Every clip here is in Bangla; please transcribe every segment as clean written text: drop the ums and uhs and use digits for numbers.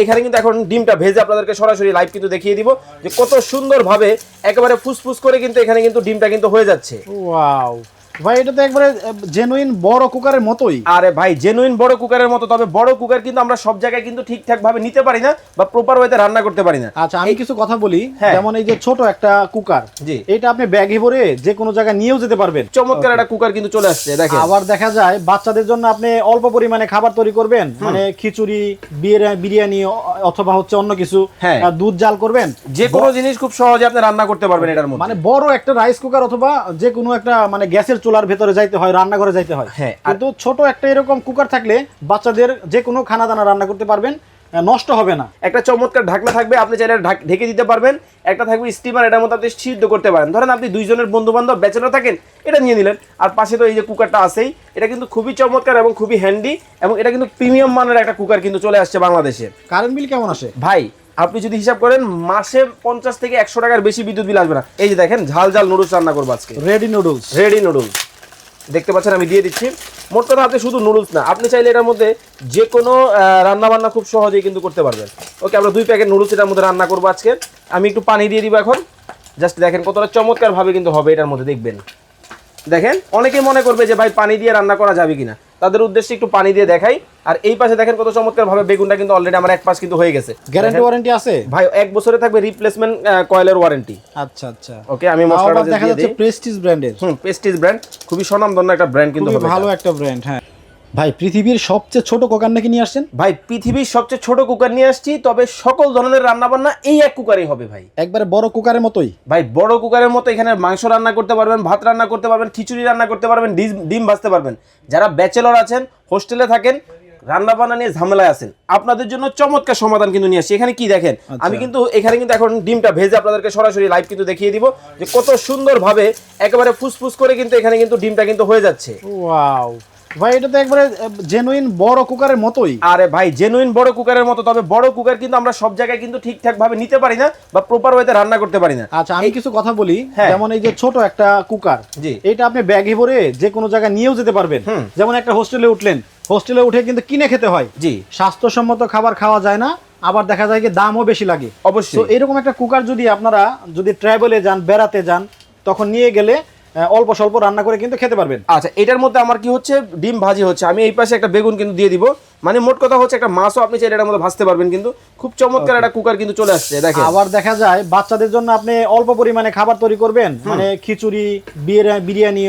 এখানে কিন্তু এখন ডিমটা ভেজে আপনাদেরকে সরাসরি লাইভ কিন্তু দেখিয়ে দিব যে কত সুন্দরভাবে একেবারে ফুসফুস করে কিন্তু এখানে কিন্তু ডিমটা কিন্তু হয়ে যাচ্ছে। ওয়াও ভাই, এটা তো একবারে জেনুইন বড় কুকারের মতোই। আরে ভাই জেনুইন বড় কুকারের মতো, তবে বড় কুকার কিন্তু আমরা সব জায়গায় কিন্তু ঠিকঠাক ভাবে নিতে পারি না বা প্রপার ওয়েতে রান্না করতে পারি না। আচ্ছা, আমি কিছু কথা বলি। হ্যাঁ। যেমন এই যে ছোট একটা কুকার, জি, এটা আপনি ব্যাগে ভরে যে কোনো জায়গায় নিয়েও যেতে পারবেন। চমৎকার একটা কুকার কিন্তু চলে আসছে দেখেন। আবার দেখা যায় বাচ্চাদের জন্য আপনি অল্প পরিমাণে খাবার তৈরি করবেন, মানে খিচুড়ি, বিরিয়ানি অথবা হচ্ছে অন্য কিছু, হ্যাঁ, দুধ জাল করবেন, যে কোনো জিনিস খুব সহজে আপনি রান্না করতে পারবেন এটার মধ্যে। মানে বড় একটা রাইস কুকার অথবা যে কোনো একটা মানে গ্যাসের চুলার ভেতরে যাইতে হয়, রান্নাঘরে যাইতে হয়। হ্যাঁ, কিন্তু ছোট একটা এরকম কুকার থাকলে বাচ্চাদের যে কোনো খানা দানা রান্না করতে পারবেন, নষ্ট হবে না। একটা চমৎকার ঢাকনা থাকবে, আপনি চাইলে ঢেকে দিতে পারবেন। একটা থাকবে স্টিমার, এটার মধ্যে আপনি সিদ্ধ করতে পারেন। ধরেন আপনি দুইজনের বন্ধু বান্ধব ব্যাচেলর থাকেন, এটা নিয়ে নিলেন। আর পাশে তো এই যে কুকারটা আছেই, এটা কিন্তু খুবই চমৎকার এবং খুবই হ্যান্ডি, এবং এটা কিন্তু প্রিমিয়াম মানের একটা কুকার কিন্তু চলে আসছে বাংলাদেশে। কারেন্ট বিল কেমন আসে ভাই আপনি যদি হিসাব করেন মাসে 50 থেকে 100 টাকার বেশি বিদ্যুৎ বিল আসবে না। এই যে দেখেন ঝাল ঝাল নুডলস রান্না করবো আজকে। রেডি নুডলস, রেডি নুডলস দেখতে পাচ্ছেন আমি দিয়ে দিচ্ছি। মোট কথা আপনি শুধু নুডলস না, আপনি চাইলে এটার মধ্যে যে কোনো রান্না বান্না খুব সহজেই কিন্তু করতে পারবেন। ওকে, আমরা 2 প্যাকেট নুডলস এটার মধ্যে রান্না করবো আজকে। আমি একটু পানি দিয়ে দিব এখন, জাস্ট দেখেন কতটা চমৎকার ভাবে কিন্তু হবে এটার মধ্যে। দেখবেন, দেখেন অনেকে মনে করবে যে ভাই পানি দিয়ে রান্না করা যাবে কিনা, তাদের উদ্দেশ্যে একটু পানি দিয়ে দেখাই। আর এই পাশে দেখেন কত চমৎকার ভাবে বেগুনটা কিন্তু অলরেডি আমার এক পাশ কিন্তু হয়ে গেছে। গ্যারান্টি ওয়ারেন্টি আছে ভাই, 1 বছরে থাকবে রিপ্লেসমেন্ট কয়েলের ওয়ারেন্টি। আচ্ছা আচ্ছা, ওকে, আমি মশলাটা দেখা দিয়ে যাচ্ছে দিই। প্রেস্টিজ ব্র্যান্ডের। প্রেস্টিজ ব্র্যান্ড, খুবই স্বনামধন্য একটা ব্র্যান্ড কিন্তু হবে। ভালো একটা ব্র্যান্ড। হ্যাঁ ভাই, পৃথিবীর সবচেয়ে ছোট কুকার নাকি নিয়ে আসছেন? ভাই পৃথিবীর সবচেয়ে ছোট কুকার নিয়ে আসছি, তবে সকল ধরনের রান্না বান্না এই এক কুকারেই হবে ভাই। একবারে বড় কুকারের মতোই। ভাই বড় কুকারের মতো এখানে মাংস রান্না করতে পারবেন, ভাত রান্না করতে পারবেন, খিচুড়ি রান্না করতে পারবেন, ডিম ভাজতে পারবেন। যারা ব্যাচেলর আছেন, হোস্টেলে থাকেন, রান্না বান্না নিয়ে ঝামেলায় আছেন, আপনাদের জন্য চমৎকার সমাধান কিন্তু নিয়ে আসছি। এখানে কি দেখেন, আমি কিন্তু এখানে কিন্তু এখন ডিমটা ভেজে আপনাদেরকে সরাসরি লাইভ কিন্তু দেখিয়ে দিব যে কত সুন্দরভাবে একেবারে ফুসফুস করে কিন্তু এখানে কিন্তু ডিমটা কিন্তু হয়ে যাচ্ছে। ওয়াও ভাই, এটা তো একবারে জেনুইন বড় কুকারের মতোই। আরে ভাই জেনুইন বড় কুকারের মতো, তবে বড় কুকার কিন্তু আমরা সব জায়গায় কিন্তু ঠিকঠাক ভাবে নিতে পারি না বা প্রপার ওয়েতে রান্না করতে পারি না। আচ্ছা, আমি কিছু কথা বলি। হ্যাঁ। যেমন এই যে ছোট একটা কুকার, জি, এটা আপনি ব্যাগে ভরে যে কোনো জায়গায় নিয়েও যেতে পারবেন। যেমন একটা হোস্টেলে উঠলেন, হোস্টেলে উঠে কিন্তু কিনে খেতে হয়। জি, স্বাস্থ্যসম্মত খাবার খাওয়া যায় না, আবার দেখা যায় যে দামও বেশি লাগে। অবশ্যই। তো এরকম একটা কুকার যদি আপনারা যদি ট্রাভেলে যান, বেড়াতে যান, তখন নিয়ে গেলে অল্প স্বল্প রান্না করে কিন্তু খেতে পারবেন। আচ্ছা, এটার মধ্যে আমার কি হচ্ছে, ডিম ভাজি হচ্ছে। আমি এই পাশে একটা বেগুন কিন্তু দিয়ে দিব। মানে মোট কথা হচ্ছে একটা মাছও আপনি চাইলে এটার মধ্যে ভাজতে পারবেন। কিন্তু খুব চমৎকার একটা কুকার কিন্তু চলে আসছে দেখেন। আবার দেখা যায় বাচ্চাদের জন্য আপনি অল্প পরিমাণে খাবার তৈরি করবেন, মানে খিচুড়ি, বিরিয়ানি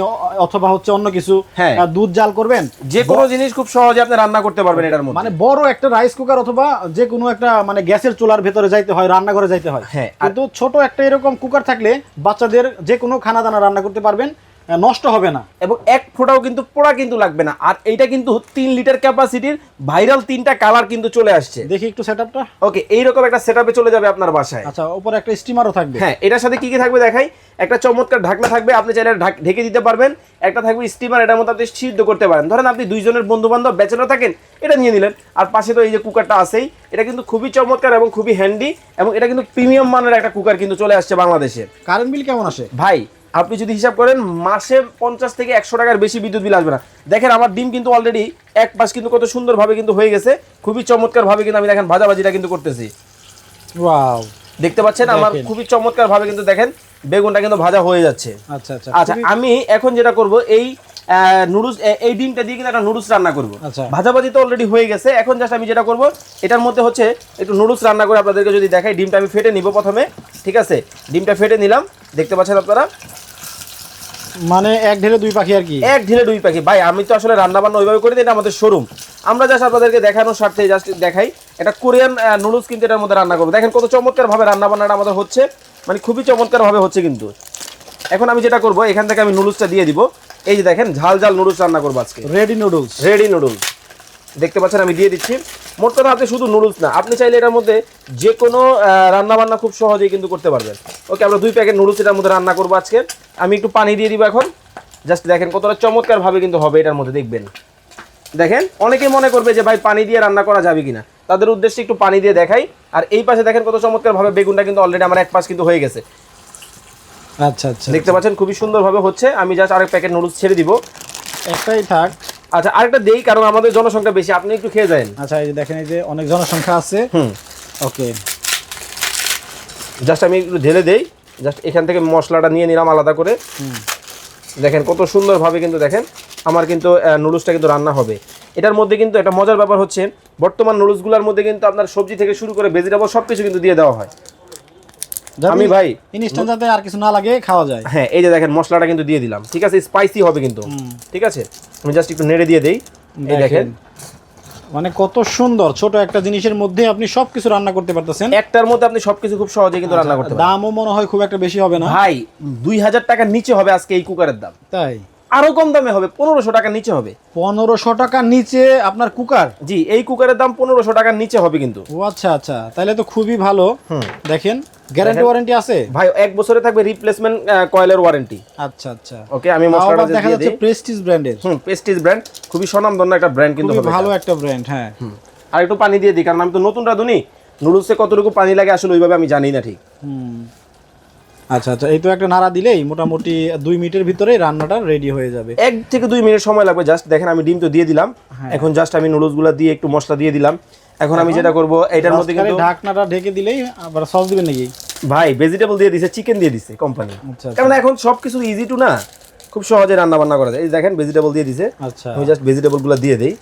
অথবা হচ্ছে অন্য কিছু, হ্যাঁ, দুধ জাল করবেন, যে কোনো জিনিস খুব সহজে আপনি রান্না করতে পারবেন এটার মধ্যে। মানে বড় একটা রাইস কুকার অথবা যে কোনো একটা মানে গ্যাসের চুলার ভেতরে যাইতে হয়, রান্নাঘরে যাইতে হয়। হ্যাঁ, কিন্তু ছোট একটা এরকম কুকার থাকলে বাচ্চাদের যে কোনো খানা দানা রান্না করতে পারবেন, নষ্ট হবে না এবং এক ফোঁটাও কিন্তু পোড়া কিন্তু লাগবে না। আর এইটা কিন্তু 3 লিটার ক্যাপাসিটির ভাইরাল 3টা কালার কিন্তু চলে আসছে। দেখি একটু সেটআপটা। ওকে, এইরকম একটা সেটআপে চলে যাবে আপনার বাসায়। আচ্ছা, উপরে একটা স্টিমারও থাকবে। হ্যাঁ, এটার সাথে কি কি থাকবে দেখাই। একটা চমৎকার ঢাকনা থাকবে, আপনি চাইলে ঢেকে দিতে পারবেন। একটা থাকবে স্টিমার, এটার মধ্যে আপনি সিদ্ধ করতে পারেন। ধরেন আপনি দুইজনের বন্ধু বান্ধব ব্যাচেলর থাকেন, এটা নিয়ে নিলেন। আর পাশে তো এই যে কুকারটা আছেই, এটা কিন্তু খুবই চমৎকার এবং খুবই হ্যান্ডি, এবং এটা কিন্তু প্রিমিয়াম মানের একটা কুকার কিন্তু চলে আসছে বাংলাদেশে। কারেন্ট বিল কেমন আসে? ভাই আপনি যদি হিসাব করেন মাসে 50 থেকে 100 টাকার বেশি বিদ্যুৎ বিল আসবে না। দেখেন আমার ডিম কিন্তু অলরেডি এক পাশ কিন্তু কত সুন্দরভাবে কিন্তু হয়ে গেছে। খুবই চমৎকার ভাবে কিন্তু আমি দেখেন ভাজাভাজিটা কিন্তু করতেছি। ওয়াও, দেখতে পাচ্ছেন আমার খুবই চমৎকার ভাবে কিন্তু দেখেন বেগুনটা কিন্তু ভাজা হয়ে যাচ্ছে। আচ্ছা আচ্ছা আচ্ছা, আমি এখন যেটা করব, এই নুডলস, এই ডিমটা দিয়ে কিন্তু একটা নুডলস রান্না করব। ভাজাভাজি তো অলরেডি হয়ে গেছে। এখন জাস্ট আমি যেটা করব, এটার মধ্যে হচ্ছে একটু নুডলস রান্না করে আপনাদেরকে যদি দেখাই। ডিমটা আমি ফেটে নিব প্রথমে, ঠিক আছে? ডিমটা ফেটে নিলাম, দেখতে পাচ্ছেন আপনারা। মানে এক ঢেলে দুই পাখি আর কি। এক ঢিলে দুই পাখি। ভাই আমি তো আসলে রান্না বান্না ওইভাবে করি, এটা আমাদের শোরুম। আমরা জাস্ট আপনাদেরকে দেখানোর স্বার্থে জাস্ট দেখাই। এটা কোরিয়ান নুডলস কিন্তু এটার মধ্যে রান্না করবো। দেখেন কত চমৎকার ভাবে রান্না বান্নাটা আমাদের হচ্ছে, মানে খুবই চমৎকার ভাবে হচ্ছে কিন্তু। এখন আমি যেটা করব, এখান থেকে আমি নুডলসটা দিয়ে দিব। এই যে দেখেন ঝাল ঝাল নুডলস রান্না করবো আজকে। রেডি নুডলস, রেডি নুডলস দেখতে পাচ্ছেন আমি দিয়ে দিচ্ছি। মোট কথা আপনি শুধু নুডলস না, আপনি চাইলে এটার মধ্যে যে কোনো রান্না বান্না খুব সহজেই কিন্তু করতে পারবেন। ওকে, আমরা 2 প্যাকেট নুডলস এটার মধ্যে রান্না করবো আজকে। আমি একটু পানি দিয়ে দিব এখন, জাস্ট দেখেন কতটা চমৎকার ভাবে কিন্তু হবে এটার মধ্যে। দেখবেন, দেখেন অনেকে মনে করবে যে ভাই পানি দিয়ে রান্না করা যাবে কিনা, তাদের উদ্দেশ্যে একটু পানি দিয়ে দেখাই। আর এই পাশে দেখেন কত চমৎকার ভাবে বেগুনটা কিন্তু অলরেডি আমার এক পাশ কিন্তু হয়ে গেছে। আচ্ছা আচ্ছা, দেখতে পাচ্ছেন খুবই সুন্দর ভাবে হচ্ছে। আমি জাস্ট আরেক প্যাকেট নুডলস ছেড়ে দিব। একটাই থাক। আচ্ছা আরেকটা দেই, কারণ আমাদের জনসংখ্যা বেশি, আপনি একটু খেয়ে যান। আচ্ছা এই যে দেখেন, এই যে অনেক জনসংখ্যা আছে। ওকে, জাস্ট আমি একটু ঢেলে দেই, জাস্ট এখান থেকে মশলাটা নিয়ে নিলাম আলাদা করে। দেখেন কত সুন্দরভাবে কিন্তু দেখেন আমার কিন্তু নুডলসটা কিন্তু রান্না হবে। এটার মধ্যে কিন্তু একটা মজার ব্যাপার হচ্ছে, বর্তমান নুডলসগুলোর মধ্যে কিন্তু আপনার সবজি থেকে শুরু করে ভেজিটেবল সব কিছু কিন্তু দিয়ে দেওয়া হয়। আমি ভাই ইনস্ট্যান্ট যাতে আর কিছু না লাগে খাওয়া যায়। হ্যাঁ এই যে দেখেন মশলাটা কিন্তু দিয়ে দিলাম, ঠিক আছে, স্পাইসি হবে কিন্তু, ঠিক আছে। আমি জাস্ট একটু নেড়ে দিয়ে দেই, এই দেখেন মানে কত সুন্দর, ছোট একটা জিনিসের মধ্যে আপনি সবকিছু রান্না করতে পারতেছেন। একটার মধ্যে আপনি সবকিছু খুব সহজে কিন্তু রান্না করতে পারবেন। দামও মনে হয় খুব একটা বেশি হবে না ভাই, 2000 টাকার নিচে হবে আজকে এই কুকারের দাম। তাই? আরো কম দামে হবে, 1500 টাকার নিচে হবে। 1500 টাকার নিচে আপনার কুকার? জি, এই কুকারের দাম 1500 টাকার নিচে হবে কিন্তু। ও আচ্ছা আচ্ছা, তাহলে তো খুবই ভালো। দেখেন গ্যারান্টি ওয়ারেন্টি আছে ভাই, 1 বছরে থাকবে রিপ্লেসমেন্ট কয়েলের ওয়ারেন্টি। আচ্ছা আচ্ছা, ওকে, আমি মশলাটা দেখা দিয়ে যাচ্ছে দিই। প্রেস্টিজ ব্র্যান্ডের। প্রেস্টিজ ব্র্যান্ড, খুবই স্বনামধন্য একটা ব্র্যান্ড কিন্তু খুবই হবে। ভালো একটা ব্র্যান্ড, হ্যাঁ। আর একটু পানি দিয়ে দিই, কারণ আমি তো নতুন রাঁধুনি, নুডলসে কতটুকু পানি লাগে আসলে ওইভাবে আমি জানি না ঠিক। আচ্ছা আচ্ছা, এই তো একটা নাড়া দিলেই মোটামুটি 2 মিনিটের ভিতরে রান্নাটা রেডি হয়ে যাবে। 1 থেকে 2 মিনিট সময় লাগবে। জাস্ট দেখেন আমি ডিম তো দিয়ে দিলাম, এখন জাস্ট আমি নুডলসগুলো দিয়ে একটু মশলা দিয়ে দিলাম। এখন আমি যেটা করব, এটার মধ্যে কিন্তু ঢাকনাটা ঢেকে দিলেই আবার সস দিবেন নাকি? ভাই ভেজিটেবল দিয়ে দিছে, চিকেন দিয়ে দিছে কোম্পানি, আচ্ছা কারণ এখন সবকিছু ইজি টু না, খুব সহজে রান্না বান্না করা যায়। এই দেখেন ভেজিটেবল দিয়ে দিছে, আচ্ছা, আমি জাস্ট ভেজিটেবলগুলো দিয়ে দেই,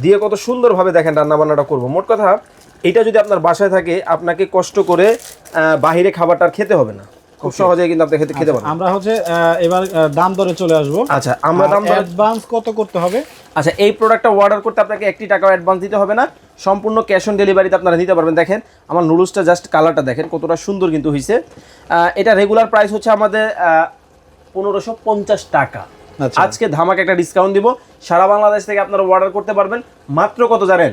দিয়ে কত সুন্দরভাবে দেখেন রান্না বান্নাটা করব। মোট কথা, এটা যদি আপনার বাসায় থাকে, আপনাকে কষ্ট করে বাহিরে খাবারটা আর খেতে হবে না, খুব সহজে কিন্তু আপনি খেতে পারবেন। আমরা হচ্ছে এবার দাম দরে চলে আসবো। আচ্ছা, আমরা দাম দরে অ্যাডভান্স কত করতে হবে? আচ্ছা, এই প্রোডাক্টটা অর্ডার করতে আপনাকে 1 টাকাও অ্যাডভান্স দিতে হবে না, সম্পূর্ণ ক্যাশ অন ডেলিভারিতে আপনারা নিতে পারবেন। দেখেন আমার নুডলসটা জাস্ট কালারটা দেখেন কতটা সুন্দর কিন্তু হয়েছে। এটা রেগুলার প্রাইস হচ্ছে আমাদের 1550 টাকা। আচ্ছা, আজকে ধামাকা একটা ডিসকাউন্ট দিব, সারা বাংলাদেশ থেকে আপনারা অর্ডার করতে পারবেন মাত্র কত জানেন?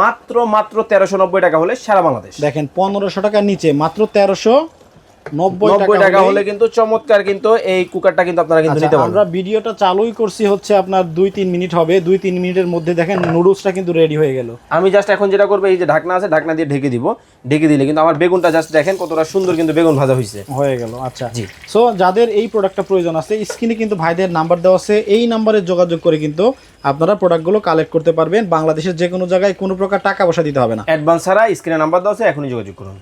মাত্র 1390 টাকা হলে সারা বাংলাদেশ। দেখেন 1500 টাকার নিচে মাত্র 1390 টাকা হলে কিন্তু চমৎকার কিন্তু এই কুকারটা কিন্তু আপনারা কিন্তু নিতে পারবেন। আমরা ভিডিওটা চালুই করছি হচ্ছে আপনার 2-3 মিনিট হবে, 2-3 মিনিটের মধ্যে দেখেন নুডলসটা কিন্তু রেডি হয়ে গেল। আমি জাস্ট এখন যেটা করবো, এই যে ঢাকনা আছে, ঢাকনা দিয়ে ঢেকে দিব, ঢেকে দিলে কিন্তু আমার বেগুনটা জাস্ট দেখেন কতটা সুন্দর কিন্তু বেগুন ভাজা হয়েছে, হয়ে গেল। আচ্ছা জি। সো যাদের এই প্রোডাক্টটা প্রয়োজন আছে, স্ক্রিনে কিন্তু ভাইদের নাম্বার দেওয়া আছে, এই নাম্বারে যোগাযোগ করে কিন্তু আপনারা প্রোডাক্টগুলো কালেক্ট করতে পারবেন। বাংলাদেশের যে কোনো জায়গায় কোনো প্রকার টাকা পয়সা দিতে হবে না, অ্যাডভান্স ছাড়া স্ক্রিনে নাম্বার দেওয়া আছে, এখনই যোগাযোগ করুন।